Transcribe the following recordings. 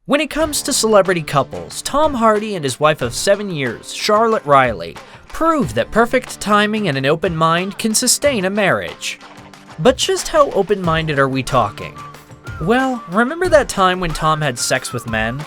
When it comes to celebrity couples, Tom Hardy and his wife of 7 years, Charlotte Riley, prove that perfect timing and an open mind can sustain a marriage. But just how open-minded are we talking? Well, remember that time when Tom had sex with men?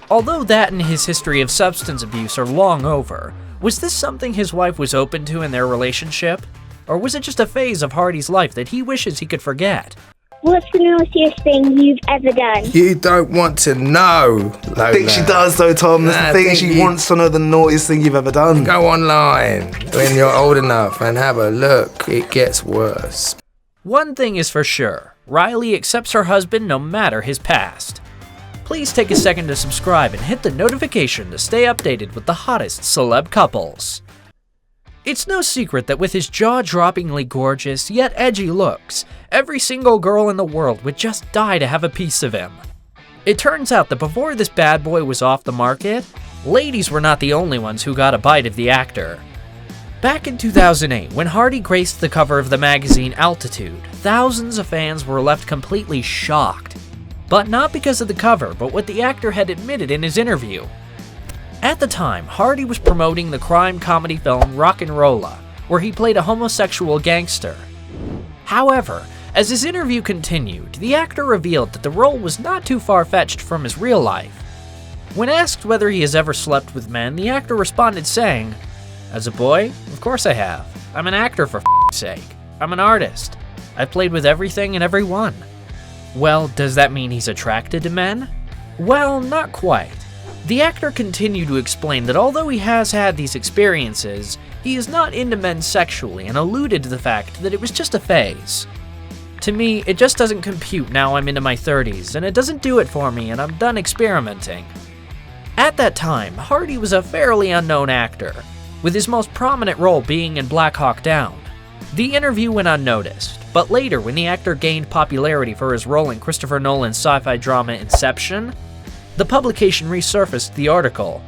Although that and his history of substance abuse are long over, was this something his wife was open to in their relationship? Or was it just a phase of Hardy's life that he wishes he could forget? What's the naughtiest thing you've ever done? You don't want to know, Lola. I think she does though, Tom. That's the thing. She wants to know the naughtiest thing you've ever done. Go online when you're old enough and have a look. It gets worse. One thing is for sure, Riley accepts her husband no matter his past. Please take a second to subscribe and hit the notification to stay updated with the hottest celeb couples. It's no secret that with his jaw-droppingly gorgeous yet edgy looks, every single girl in the world would just die to have a piece of him. It turns out that before this bad boy was off the market, ladies were not the only ones who got a bite of the actor. Back in 2008, when Hardy graced the cover of the magazine Altitude, thousands of fans were left completely shocked. But not because of the cover, but what the actor had admitted in his interview. At the time, Hardy was promoting the crime comedy film Rock'n'Rolla, where he played a homosexual gangster. However, as his interview continued, the actor revealed that the role was not too far-fetched from his real life. When asked whether he has ever slept with men, the actor responded saying, "As a boy, of course I have. I'm an actor for f***'s sake. I'm an artist. I've played with everything and everyone." Well, does that mean he's attracted to men? Well, not quite. The actor continued to explain that although he has had these experiences, he is not into men sexually and alluded to the fact that it was just a phase. To me, it just doesn't compute now I'm into my 30s, and it doesn't do it for me and I'm done experimenting. At that time, Hardy was a fairly unknown actor, with his most prominent role being in Black Hawk Down. The interview went unnoticed, but later when the actor gained popularity for his role in Christopher Nolan's sci-fi drama Inception, the publication resurfaced the article.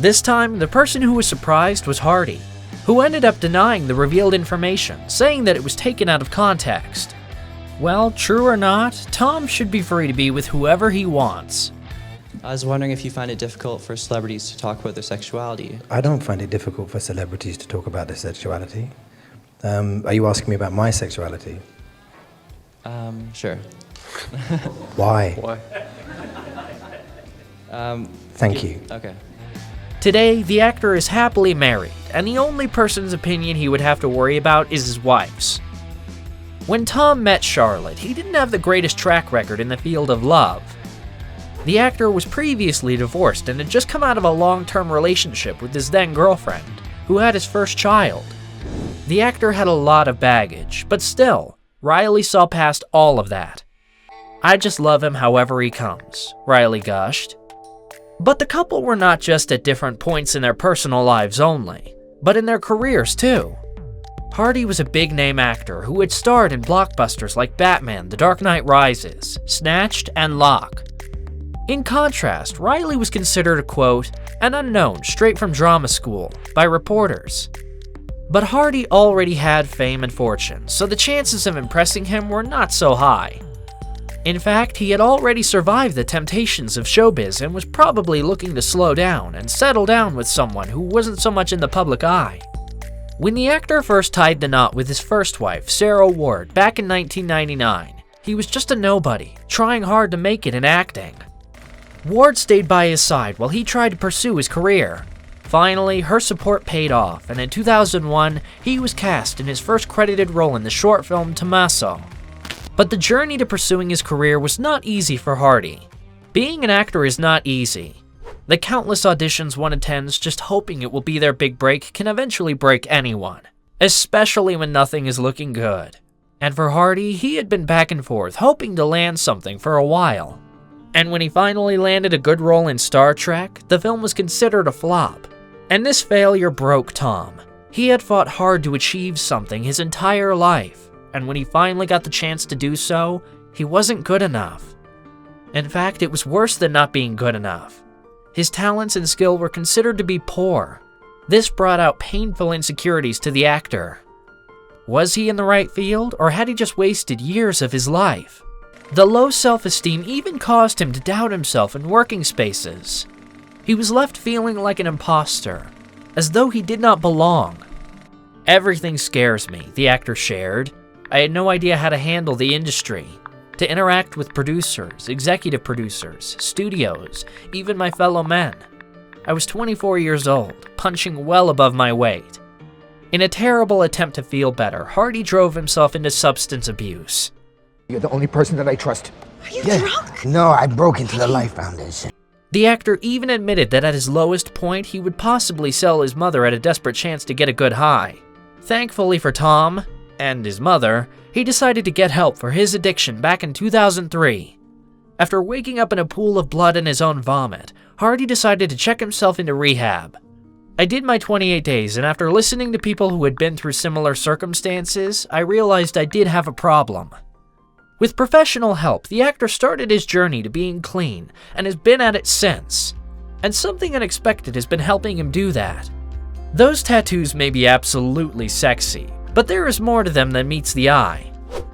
This time, the person who was surprised was Hardy, who ended up denying the revealed information, saying that it was taken out of context. Well, true or not, Tom should be free to be with whoever he wants. I was wondering if you find it difficult for celebrities to talk about their sexuality. I don't find it difficult for celebrities to talk about their sexuality. Are you asking me about my sexuality? Sure. Why? Why? Thank you. Okay. Today, the actor is happily married, and the only person's opinion he would have to worry about is his wife's. When Tom met Charlotte, he didn't have the greatest track record in the field of love. The actor was previously divorced and had just come out of a long-term relationship with his then-girlfriend, who had his first child. The actor had a lot of baggage, but still, Riley saw past all of that. "I just love him however he comes," Riley gushed. But the couple were not just at different points in their personal lives only, but in their careers too. Hardy was a big-name actor who had starred in blockbusters like Batman: The Dark Knight Rises, Snatched, and Locke. In contrast, Riley was considered a, quote, "an unknown straight from drama school" by reporters. But Hardy already had fame and fortune, so the chances of impressing him were not so high. In fact, he had already survived the temptations of showbiz and was probably looking to slow down and settle down with someone who wasn't so much in the public eye. When the actor first tied the knot with his first wife, Sarah Ward, back in 1999, he was just a nobody, trying hard to make it in acting. Ward stayed by his side while he tried to pursue his career. Finally, her support paid off, and in 2001, he was cast in his first credited role in the short film Tommaso. But the journey to pursuing his career was not easy for Hardy. Being an actor is not easy. The countless auditions one attends just hoping it will be their big break can eventually break anyone, especially when nothing is looking good. And for Hardy, he had been back and forth hoping to land something for a while. And when he finally landed a good role in Star Trek, the film was considered a flop. And this failure broke Tom. He had fought hard to achieve something his entire life. And when he finally got the chance to do so, he wasn't good enough. In fact, it was worse than not being good enough. His talents and skill were considered to be poor. This brought out painful insecurities to the actor. Was he in the right field, or had he just wasted years of his life? The low self-esteem even caused him to doubt himself in working spaces. He was left feeling like an imposter, as though he did not belong. "Everything scares me," the actor shared. "I had no idea how to handle the industry, to interact with producers, executive producers, studios, even my fellow men. I was 24 years old, punching well above my weight." In a terrible attempt to feel better, Hardy drove himself into substance abuse. "You're the only person that I trust." Are you drunk? No, I broke into the Life Foundation. The actor even admitted that at his lowest point, he would possibly sell his mother at a desperate chance to get a good high. Thankfully for Tom and his mother, he decided to get help for his addiction back in 2003. After waking up in a pool of blood and his own vomit, Hardy decided to check himself into rehab. "I did my 28 days, and after listening to people who had been through similar circumstances, I realized I did have a problem." With professional help, the actor started his journey to being clean and has been at it since. And something unexpected has been helping him do that. Those tattoos may be absolutely sexy, but there is more to them than meets the eye.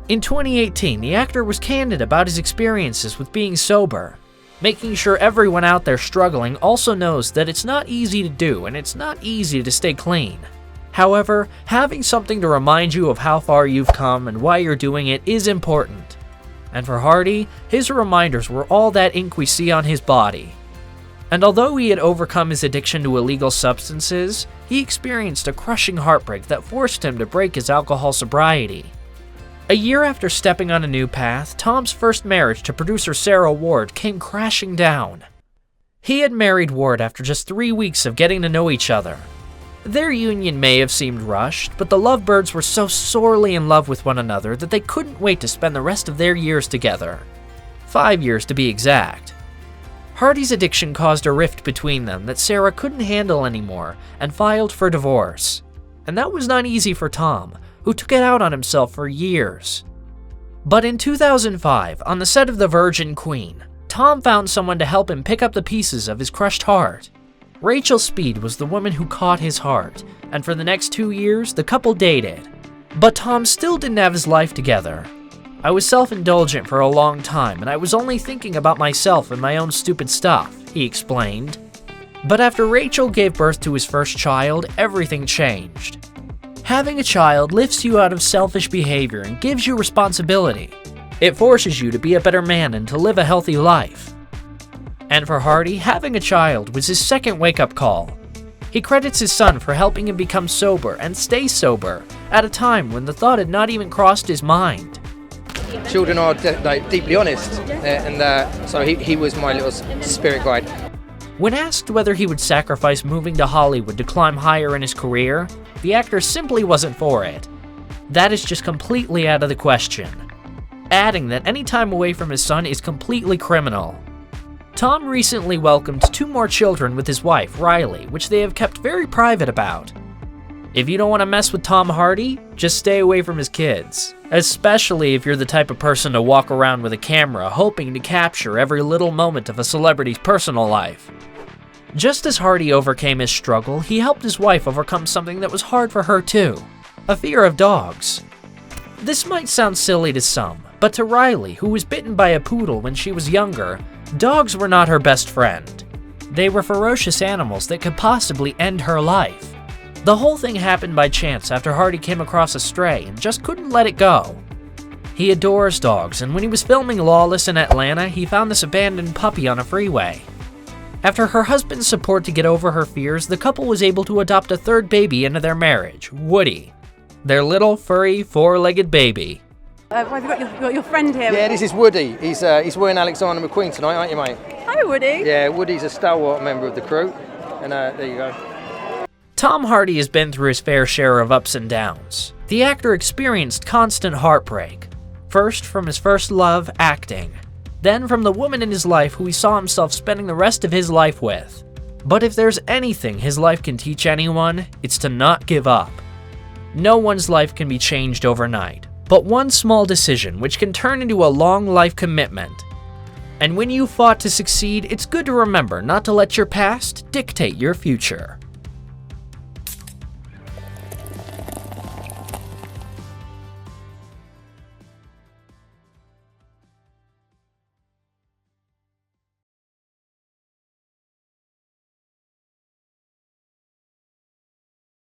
In 2018, the actor was candid about his experiences with being sober, making sure everyone out there struggling also knows that it's not easy to do and it's not easy to stay clean. However, having something to remind you of how far you've come and why you're doing it is important. And for Hardy, his reminders were all that ink we see on his body. And although he had overcome his addiction to illegal substances, he experienced a crushing heartbreak that forced him to break his alcohol sobriety. A year after stepping on a new path, Tom's first marriage to producer Sarah Ward came crashing down. He had married Ward after just 3 weeks of getting to know each other. Their union may have seemed rushed, but the lovebirds were so sorely in love with one another that they couldn't wait to spend the rest of their years together. 5 years to be exact. Hardy's addiction caused a rift between them that Sarah couldn't handle anymore and filed for divorce. And that was not easy for Tom, who took it out on himself for years. But in 2005, on the set of The Virgin Queen, Tom found someone to help him pick up the pieces of his crushed heart. Rachel Speed was the woman who caught his heart, and for the next 2 years, the couple dated. But Tom still didn't have his life together. "I was self-indulgent for a long time, and I was only thinking about myself and my own stupid stuff," he explained. But after Rachel gave birth to his first child, everything changed. Having a child lifts you out of selfish behavior and gives you responsibility. It forces you to be a better man and to live a healthy life. And for Hardy, having a child was his second wake-up call. He credits his son for helping him become sober and stay sober at a time when the thought had not even crossed his mind. Children are deeply honest, so he was my little spirit guide. When asked whether he would sacrifice moving to Hollywood to climb higher in his career, the actor simply wasn't for it. That is just completely out of the question, adding that any time away from his son is completely criminal. Tom recently welcomed 2 more children with his wife, Riley, which they have kept very private about. If you don't want to mess with Tom Hardy, just stay away from his kids, especially if you're the type of person to walk around with a camera hoping to capture every little moment of a celebrity's personal life. Just as Hardy overcame his struggle, he helped his wife overcome something that was hard for her too, a fear of dogs. This might sound silly to some, but to Riley, who was bitten by a poodle when she was younger, dogs were not her best friend. They were ferocious animals that could possibly end her life. The whole thing happened by chance after Hardy came across a stray and just couldn't let it go. He adores dogs, and when he was filming Lawless in Atlanta, he found this abandoned puppy on a freeway. After her husband's support to get over her fears, the couple was able to adopt a 3rd baby into their marriage, Woody. Their little, furry, 4-legged baby. Have you got your friend here? Yeah, this is Woody. He's wearing Alexander McQueen tonight, aren't you, mate? Hi, Woody. Yeah, Woody's a stalwart member of the crew, and there you go. Tom Hardy has been through his fair share of ups and downs. The actor experienced constant heartbreak. First from his first love, acting. Then from the woman in his life who he saw himself spending the rest of his life with. But if there's anything his life can teach anyone, it's to not give up. No one's life can be changed overnight, but one small decision which can turn into a long life commitment. And when you fought to succeed, it's good to remember not to let your past dictate your future.